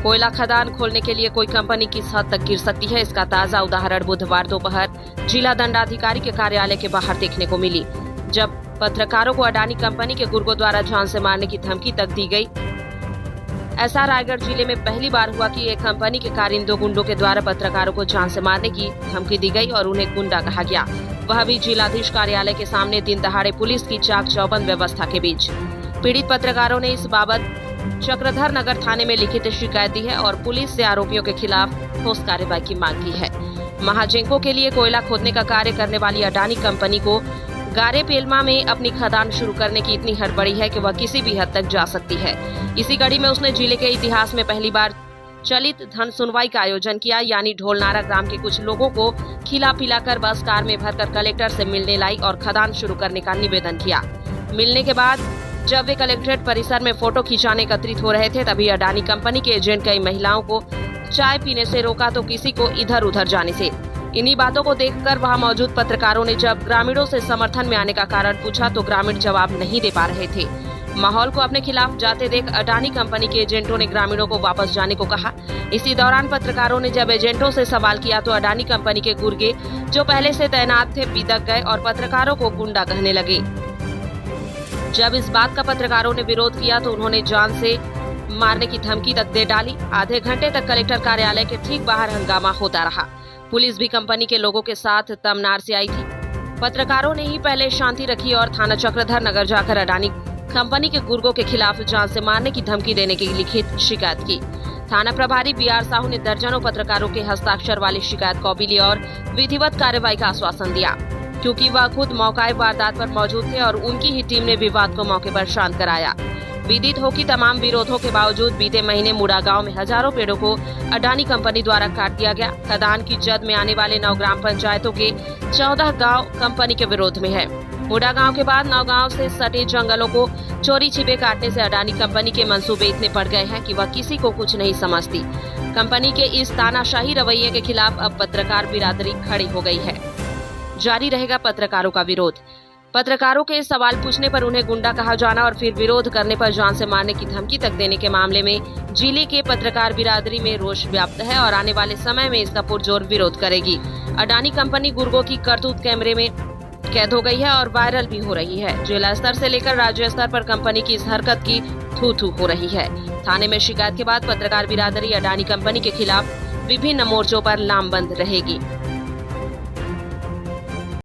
कोयला खदान खोलने के लिए कोई कंपनी किस हद तक गिर सकती है, इसका ताजा उदाहरण बुधवार दोपहर जिला दंडाधिकारी के कार्यालय के बाहर देखने को मिली, जब पत्रकारों को अडानी कंपनी के गुर्गों द्वारा जान से मारने की धमकी तक दी गई। ऐसा रायगढ़ जिले में पहली बार हुआ कि एक कंपनी के कारिंदों गुंडों के द्वारा पत्रकारों को जान से मारने की धमकी दी गई और उन्हें गुंडा कहा गया, वह भी जिलाधीश कार्यालय के सामने दिन दहाड़े पुलिस की चाक चौबंद व्यवस्था के बीच। पीड़ित पत्रकारों ने इस बाबत चक्रधर नगर थाने में लिखित शिकायत दी है और पुलिस से आरोपियों के खिलाफ ठोस कार्रवाई की मांग की है। महाजिंकों के लिए कोयला खोदने का कार्य करने वाली अडानी कंपनी को गारे पेलमा में अपनी खदान शुरू करने की इतनी हड़बड़ी है कि वह किसी भी हद तक जा सकती है। इसी कड़ी में उसने जिले के इतिहास में पहली बार चलित धन सुनवाई का आयोजन किया, यानी ढोलनारा ग्राम के कुछ लोगों को खिला पिलाकर बस कार में भरकर कलेक्टर से मिलने लाई और खदान शुरू करने का निवेदन किया। मिलने के बाद जब वे कलेक्ट्रेट परिसर में फोटो खिंचाने एकत्रित हो रहे थे, तभी अडानी कंपनी के एजेंट कई महिलाओं को चाय पीने से रोका तो किसी को इधर उधर जाने से। इन्हीं बातों को देखकर वहां मौजूद पत्रकारों ने जब ग्रामीणों से समर्थन में आने का कारण पूछा तो ग्रामीण जवाब नहीं दे पा रहे थे। माहौल को अपने खिलाफ जाते देख अडानी कंपनी के एजेंटों ने ग्रामीणों को वापस जाने को कहा। इसी दौरान पत्रकारों ने जब एजेंटों से सवाल किया तो अडानी कंपनी के गुर्गे जो पहले से तैनात थे बिदक गए और पत्रकारों को गुंडा कहने लगे। जब इस बात का पत्रकारों ने विरोध किया तो उन्होंने जान से मारने की धमकी तक दे डाली। आधे घंटे तक कलेक्टर कार्यालय के ठीक बाहर हंगामा होता रहा। पुलिस भी कंपनी के लोगों के साथ तमनार से आई थी। पत्रकारों ने ही पहले शांति रखी और थाना चक्रधर नगर जाकर अडानी कंपनी के गुर्गों के खिलाफ जान से मारने की धमकी देने की लिखित शिकायत की। थाना प्रभारी बीआर साहू ने दर्जनों पत्रकारों के हस्ताक्षर वाली शिकायत कॉपी ली और विधिवत कार्रवाई का आश्वासन दिया, क्योंकि वह खुद मौका वारदात पर मौजूद थे और उनकी ही टीम ने विवाद को मौके पर शांत कराया। विदित हो कि तमाम विरोधों के बावजूद बीते महीने मुड़ा गांव में हजारों पेड़ों को अडानी कंपनी द्वारा काट दिया गया। खदान की जद में आने वाले 9 ग्राम पंचायतों के 14 गांव कंपनी के विरोध में है। मुड़ा गांव के बाद 9 गांव से सटे जंगलों को चोरी छिपे काटने से अडानी कंपनी के मंसूबे इतने बढ़ गए हैं कि वह किसी को कुछ नहीं समझती। कंपनी के इस तानाशाही रवैये के खिलाफ अब पत्रकार बिरादरी खड़ी हो गई है। जारी रहेगा पत्रकारों का विरोध। पत्रकारों के सवाल पूछने पर उन्हें गुंडा कहा जाना और फिर विरोध करने पर जान से मारने की धमकी तक देने के मामले में जिले के पत्रकार बिरादरी में रोष व्याप्त है और आने वाले समय में इसका पुरजोर विरोध करेगी। अडानी कंपनी गुर्गों की करतूत कैमरे में कैद हो गई है और वायरल भी हो रही है। जिला स्तर से लेकर राज्य स्तर पर कंपनी की इस हरकत की थू-थू हो रही है। थाने में शिकायत के बाद पत्रकार बिरादरी अडानी कंपनी के खिलाफ विभिन्न मोर्चों पर लामबंद रहेगी।